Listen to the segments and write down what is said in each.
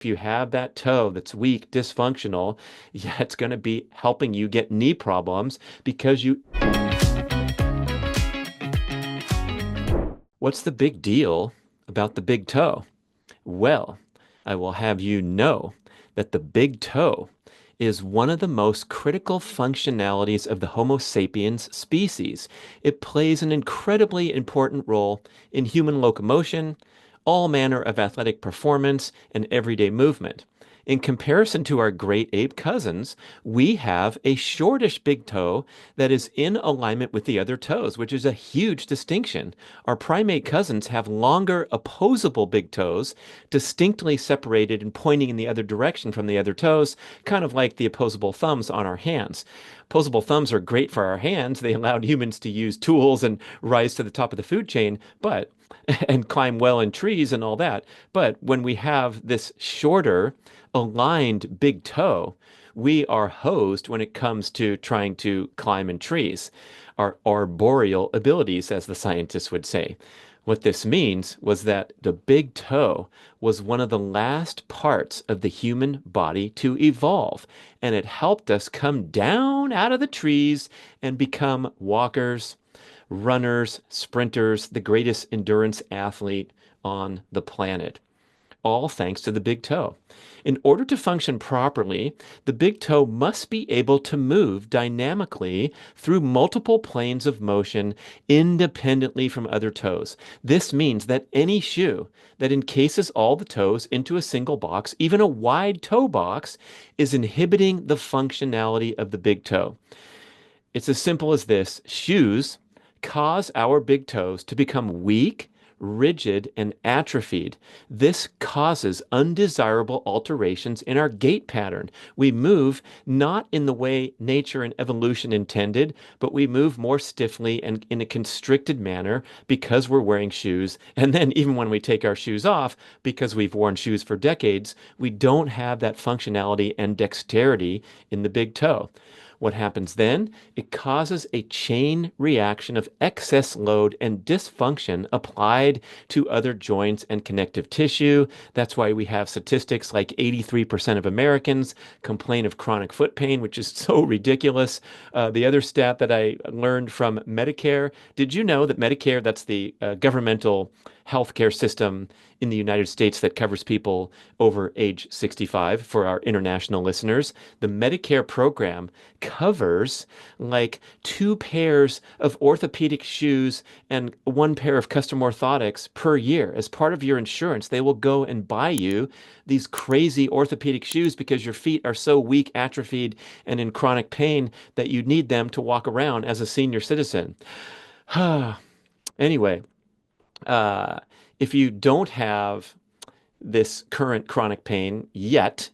If you have that toe that's weak, dysfunctional, yeah, it's going to be helping you get knee problems because you. What's the big deal about the big toe? Well, I will have you know that the big toe is one of the most critical functionalities of the Homo sapiens species. It plays an incredibly important role in human locomotion, all manner of athletic performance, and everyday movement. In comparison to our great ape cousins, we have a shortish big toe that is in alignment with the other toes, which is a huge distinction. Our primate cousins have longer opposable big toes, distinctly separated and pointing in the other direction from the other toes, kind of like the opposable thumbs on our hands. Opposable thumbs are great for our hands. They allowed humans to use tools and rise to the top of the food chain, but and climb well in trees and all that. But when we have this shorter, aligned big toe, we are hosed when it comes to trying to climb in trees, our arboreal abilities, as the scientists would say. What this means was that the big toe was one of the last parts of the human body to evolve, and it helped us come down out of the trees and become walkers, runners, sprinters, the greatest endurance athlete on the planet, all thanks to the big toe. In order to function properly, the big toe must be able to move dynamically through multiple planes of motion independently from other toes. This means that any shoe that encases all the toes into a single box, even a wide toe box, is inhibiting the functionality of the big toe. It's as simple as this. Shoes cause our big toes to become weak, rigid, and atrophied. This causes undesirable alterations in our gait pattern. We move not in the way nature and evolution intended, but we move more stiffly and in a constricted manner because we're wearing shoes. And then, even when we take our shoes off, because we've worn shoes for decades, we don't have that functionality and dexterity in the big toe. What happens then? It causes a chain reaction of excess load and dysfunction applied to other joints and connective tissue. That's why we have statistics like 83% of Americans complain of chronic foot pain, which is so ridiculous. The other stat that I learned from Medicare, did you know that Medicare, that's the governmental healthcare system in the United States that covers people over age 65 for our international listeners? The Medicare program covers like two pairs of orthopedic shoes and one pair of custom orthotics per year. As part of your insurance, they will go and buy you these crazy orthopedic shoes because your feet are so weak, atrophied, and in chronic pain that you need them to walk around as a senior citizen. Anyway, uh, if you don't have this current chronic pain yet,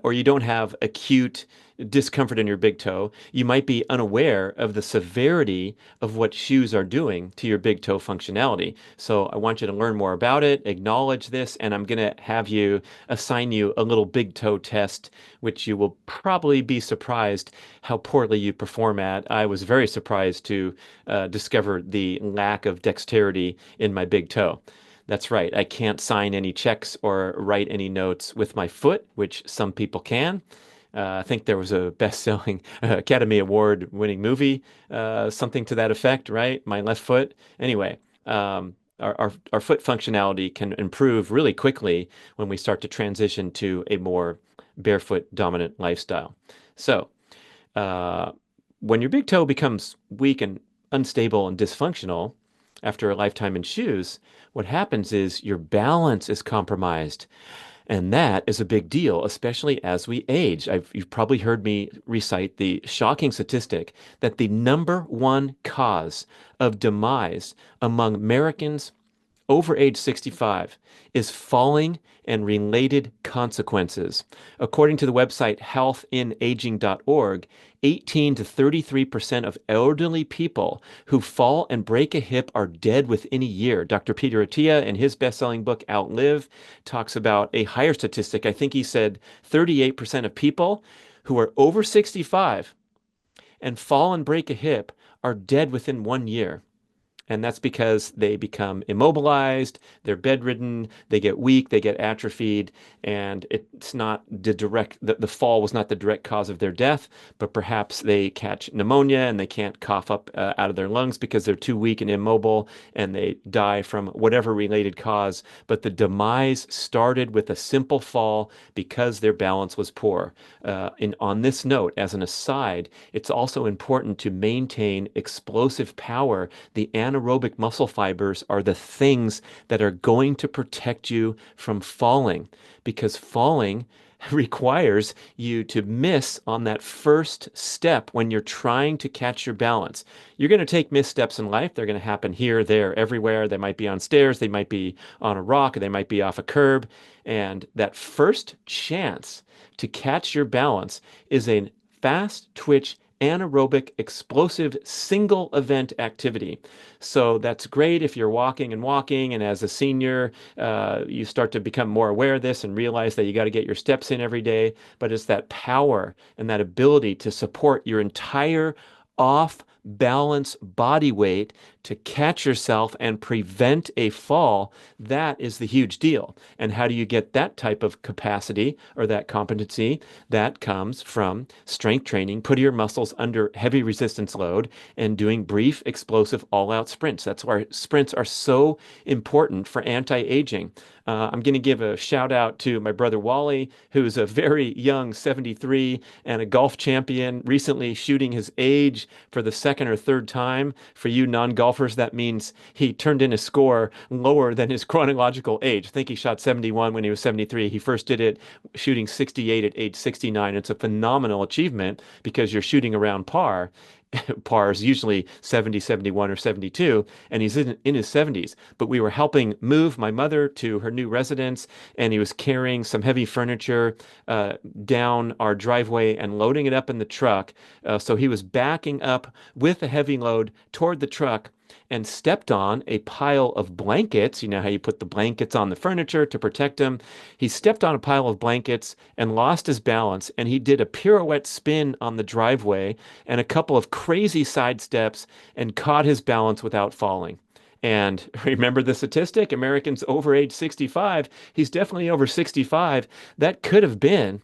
or you don't have acute discomfort in your big toe, you might be unaware of the severity of what shoes are doing to your big toe functionality. So I want you to learn more about it, acknowledge this, and I'm going to have you assign you a little big toe test, which you will probably be surprised how poorly you perform at. I was very surprised to discover the lack of dexterity in my big toe. That's right. I can't sign any checks or write any notes with my foot, which some people can. I think there was a best-selling Academy Award-winning movie, something to that effect, right? My left foot. Anyway, our foot functionality can improve really quickly when we start to transition to a more barefoot dominant lifestyle. So, uh, when your big toe becomes weak and unstable and dysfunctional after a lifetime in shoes, what happens is your balance is compromised. And that is a big deal, especially as we age. You've probably heard me recite the shocking statistic that the number one cause of demise among Americans over age 65 is falling and related consequences. According to the website healthinaging.org, 18 to 33% of elderly people who fall and break a hip are dead within a year. Dr. Peter Attia, in his best-selling book Outlive, talks about a higher statistic. I think he said 38% of people who are over 65 and fall and break a hip are dead within 1 year. And that's because they become immobilized, they're bedridden, they get weak, they get atrophied, and it's not the fall was not the direct cause of their death, but perhaps they catch pneumonia and they can't cough up out of their lungs because they're too weak and immobile, and they die from whatever related cause. But the demise started with a simple fall because their balance was poor. On this note, as an aside, it's also important to maintain explosive power. The anaerobic muscle fibers are the things that are going to protect you from falling, because falling requires you to miss on that first step when you're trying to catch your balance. You're going to take missteps in life. They're going to happen here, there, everywhere. They might be on stairs, they might be on a rock, they might be off a curb. And that first chance to catch your balance is a fast twitch, anaerobic, explosive, single event activity. So that's great if you're walking and walking, and as a senior, you start to become more aware of this and realize that you got to get your steps in every day. But it's that power and that ability to support your entire off balance body weight to catch yourself and prevent a fall. That is the huge deal. And how do you get that type of capacity or that competency? That comes from strength training, putting your muscles under heavy resistance load and doing brief, explosive, all-out sprints. That's why sprints are so important for anti-aging. I'm going to give a shout out to my brother Wally, who's a very young 73 and a golf champion, recently shooting his age for the second or third time. For you non-golfers, that means he turned in a score lower than his chronological age. I think he shot 71 when he was 73. He first did it shooting 68 at age 69. It's a phenomenal achievement because you're shooting around par. Par is usually 70, 71, or 72, and he's in his 70s. But we were helping move my mother to her new residence, and he was carrying some heavy furniture down our driveway and loading it up in the truck. So he was backing up with a heavy load toward the truck and stepped on a pile of blankets. You know how you put the blankets on the furniture to protect him? He stepped on a pile of blankets and lost his balance, and he did a pirouette spin on the driveway and a couple of crazy side steps and caught his balance without falling. And remember the statistic, Americans over age 65, he's definitely over 65. That could have been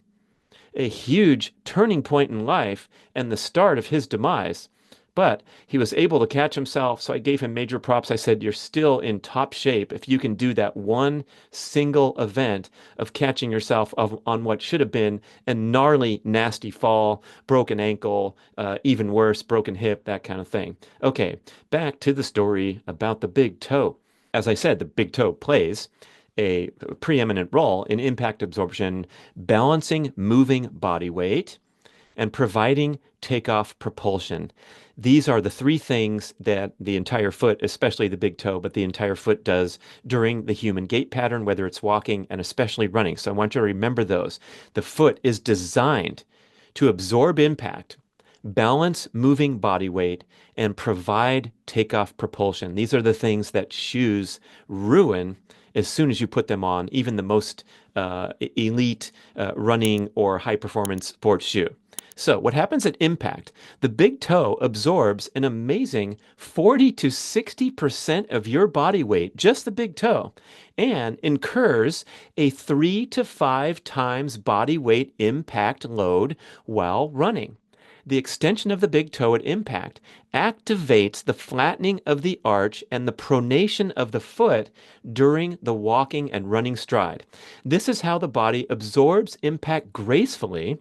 a huge turning point in life and the start of his demise. But he was able to catch himself, so I gave him major props. I said, you're still in top shape if you can do that one single event of catching yourself on what should have been a gnarly, nasty fall, broken ankle, even worse, broken hip, that kind of thing. Okay, back to the story about the big toe. As I said, the big toe plays a preeminent role in impact absorption, balancing moving body weight, and providing takeoff propulsion. These are the three things that the entire foot, especially the big toe, but the entire foot does during the human gait pattern, whether it's walking and especially running. So I want you to remember those. The foot is designed to absorb impact, balance moving body weight, and provide takeoff propulsion. These are the things that shoes ruin as soon as you put them on, even the most elite running or high performance sports shoe. So what happens at impact? The big toe absorbs an amazing 40 to 60% of your body weight, just the big toe, and incurs a 3 to 5 times body weight impact load while running. The extension of the big toe at impact activates the flattening of the arch and the pronation of the foot during the walking and running stride. This is how the body absorbs impact gracefully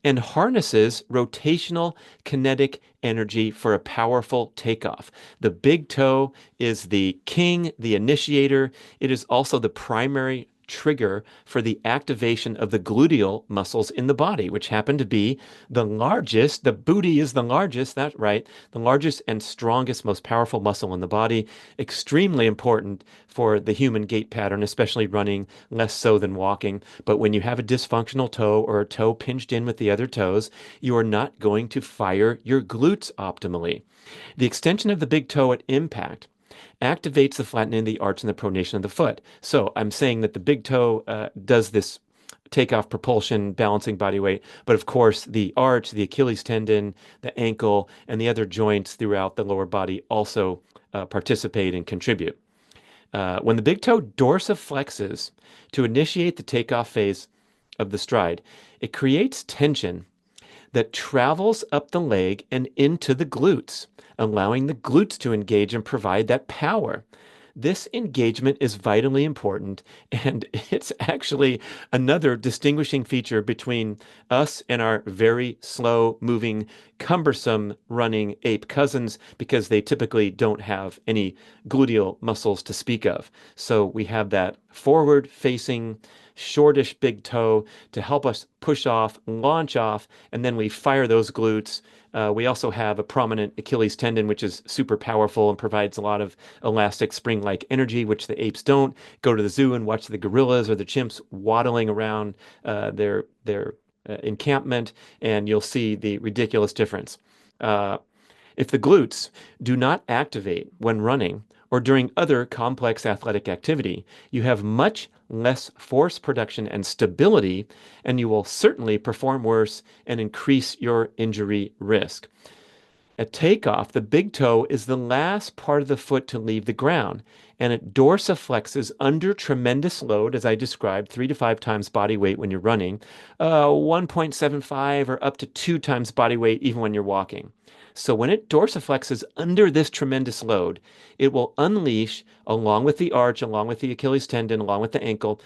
and harnesses rotational kinetic energy for a powerful takeoff. The big toe is the king, the initiator. It is also the primary trigger for the activation of the gluteal muscles in the body, which happen to be the largest. The booty is the largest, that's right, the largest and strongest, most powerful muscle in the body. Extremely important for the human gait pattern, especially running, less so than walking. But when you have a dysfunctional toe or a toe pinched in with the other toes, you are not going to fire your glutes optimally. The extension of the big toe at impact activates the flattening of the arch and the pronation of the foot. So I'm saying that the big toe does this takeoff propulsion, balancing body weight. But of course, the arch, the Achilles tendon, the ankle, and the other joints throughout the lower body also participate and contribute. When the big toe dorsiflexes to initiate the takeoff phase of the stride, it creates tension that travels up the leg and into the glutes, allowing the glutes to engage and provide that power. This engagement is vitally important, and it's actually another distinguishing feature between us and our very slow moving, cumbersome running ape cousins because they typically don't have any gluteal muscles to speak of. So we have that forward facing, shortish big toe to help us push off, launch off, and then we fire those glutes. We also have a prominent Achilles tendon, which is super powerful and provides a lot of elastic spring-like energy, which the apes don't. Go to the zoo and watch the gorillas or the chimps waddling around their encampment, and you'll see the ridiculous difference. Uh, if the glutes do not activate when running or during other complex athletic activity, you have much less force production and stability, and you will certainly perform worse and increase your injury risk. At takeoff, the big toe is the last part of the foot to leave the ground, and it dorsiflexes under tremendous load, as I described, 3 to 5 times body weight when you're running, 1.75 or up to 2 times body weight even when you're walking. So when it dorsiflexes under this tremendous load, it will unleash, along with the arch, along with the Achilles tendon, along with the ankle,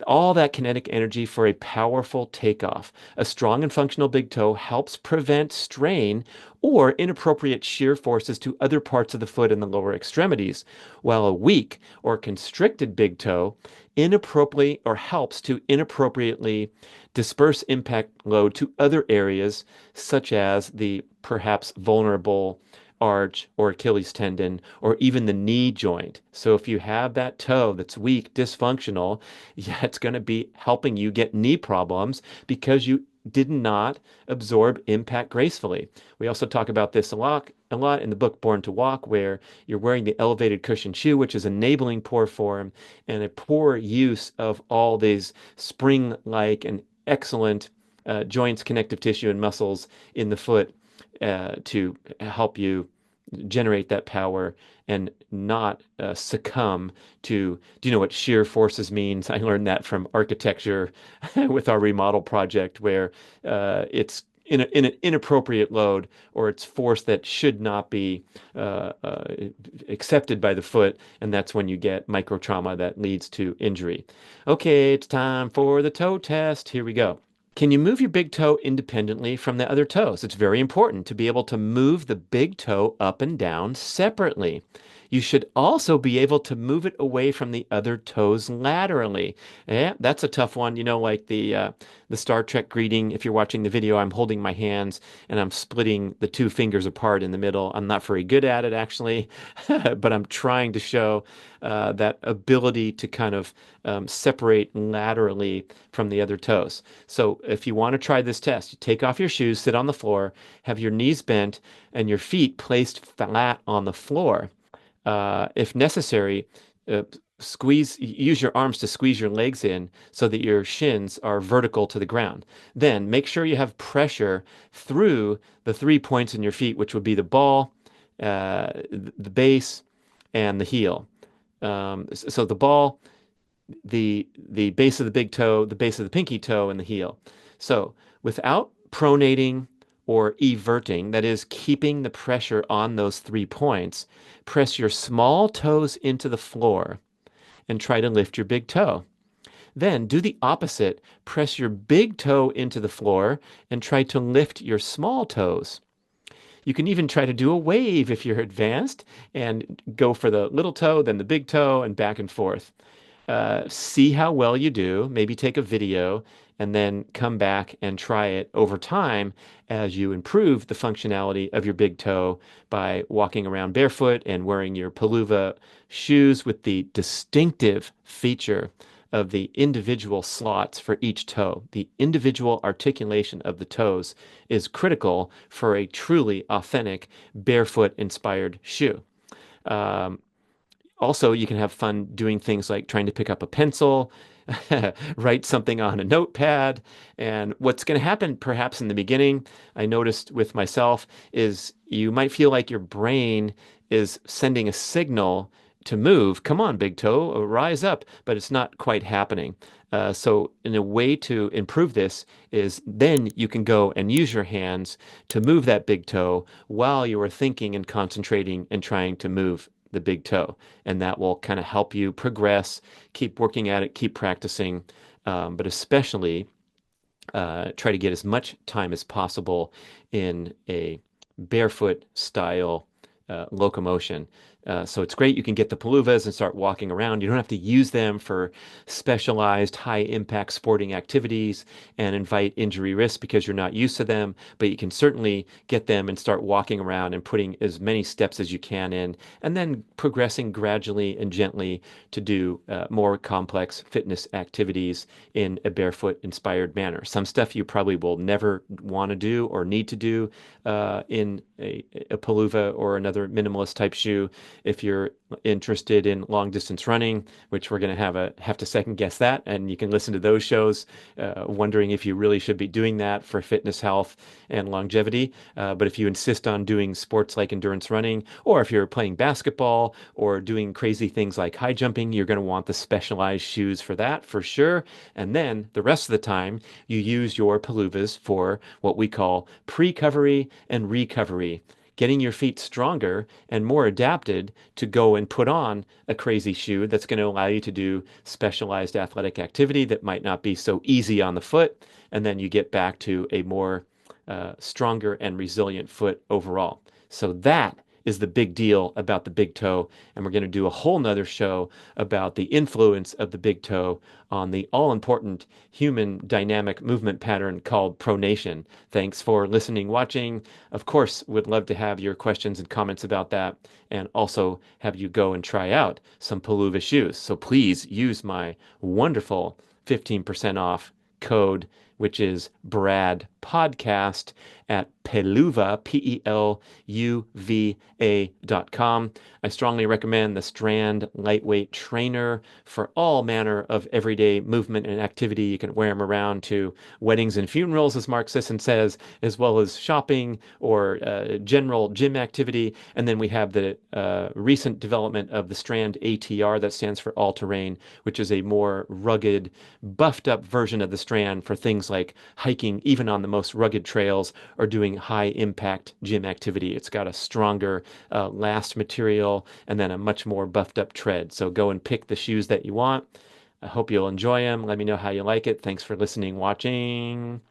all that kinetic energy for a powerful takeoff. A strong and functional big toe helps prevent strain or inappropriate shear forces to other parts of the foot and the lower extremities, while a weak or constricted big toe inappropriately or helps to inappropriately disperse impact load to other areas, such as the perhaps vulnerable arch or Achilles tendon or even the knee joint. So if you have that toe that's weak, dysfunctional, yeah, it's going to be helping you get knee problems because you did not absorb impact gracefully. We also talk about this a lot in the book Born to Walk, where you're wearing the elevated cushion shoe, which is enabling poor form and a poor use of all these spring-like and excellent joints, connective tissue, and muscles in the foot to help you generate that power and not succumb to, do you know what shear forces means? I learned that from architecture with our remodel project, where it's in an inappropriate load or it's force that should not be accepted by the foot, and that's when you get micro trauma that leads to injury. Okay, it's time for the toe test. Here we go. Can you move your big toe independently from the other toes? It's very important to be able to move the big toe up and down separately. You should also be able to move it away from the other toes laterally. Yeah, that's a tough one. You know, like the Star Trek greeting. If you're watching the video, I'm holding my hands and I'm splitting the two fingers apart in the middle. I'm not very good at it, actually, but I'm trying to show that ability to kind of separate laterally from the other toes. So if you want to try this test, you take off your shoes, sit on the floor, have your knees bent, and your feet placed flat on the floor. If necessary, uh, use your arms to squeeze your legs in so that your shins are vertical to the ground. Then make sure you have pressure through the 3 points in your feet, which would be the ball, the base, and the heel. So the ball, the base of the big toe, the base of the pinky toe, and the heel. So without pronating or everting, that is, keeping the pressure on those 3 points, press your small toes into the floor and try to lift your big toe. Then do the opposite. Press your big toe into the floor and try to lift your small toes. You can even try to do a wave if you're advanced and go for the little toe, then the big toe, and back and forth. See how well you do, maybe take a video, and then come back and try it over time as you improve the functionality of your big toe by walking around barefoot and wearing your Paluva shoes with the distinctive feature of the individual slots for each toe. The individual articulation of the toes is critical for a truly authentic barefoot inspired shoe. Um, Also, you can have fun doing things like trying to pick up a pencil, write something on a notepad. And what's going to happen perhaps in the beginning, I noticed with myself, is you might feel like your brain is sending a signal to move. Come on, big toe, rise up, but it's not quite happening. So, in a way to improve this is then you can go and use your hands to move that big toe while you are thinking and concentrating and trying to move the big toe. And that will kind of help you progress, keep working at it, keep practicing, but especially try to get as much time as possible in a barefoot style locomotion. So it's great. You can get the paluvas and start walking around. You don't have to use them for specialized high impact sporting activities and invite injury risk because you're not used to them. But you can certainly get them and start walking around and putting as many steps as you can in, and then progressing gradually and gently to do more complex fitness activities in a barefoot inspired manner. Some stuff you probably will never want to do or need to do in a Paluva or another minimalist type shoe. If you're interested in long distance running, which we're going to have to second guess that, and you can listen to those shows, wondering if you really should be doing that for fitness, health, and longevity. But if you insist on doing sports like endurance running, or if you're playing basketball or doing crazy things like high jumping, you're going to want the specialized shoes for that for sure. And then the rest of the time, you use your paluvas for what we call pre-covery and recovery, getting your feet stronger and more adapted to go and put on a crazy shoe that's going to allow you to do specialized athletic activity that might not be so easy on the foot. And then you get back to a more stronger and resilient foot overall. So that is the big deal about the big toe. And we're going to do a whole nother show about the influence of the big toe on the all important human dynamic movement pattern called pronation. Thanks for listening, watching. Of course, would love to have your questions and comments about that, and also have you go and try out some Paluva shoes. So please use my wonderful 15% off code, which is Brad Podcast at Peluva, Peluva.com. I strongly recommend the Strand Lightweight Trainer for all manner of everyday movement and activity. You can wear them around to weddings and funerals, as Mark Sisson says, as well as shopping or general gym activity. And then we have the recent development of the Strand ATR, that stands for All Terrain, which is a more rugged, buffed up version of the Strand for things like hiking, even on the most rugged trails, or doing high impact gym activity. It's got a stronger last material and then a much more buffed up tread. So go and pick the shoes that you want. I hope you'll enjoy them. Let me know how you like it. Thanks for listening, watching.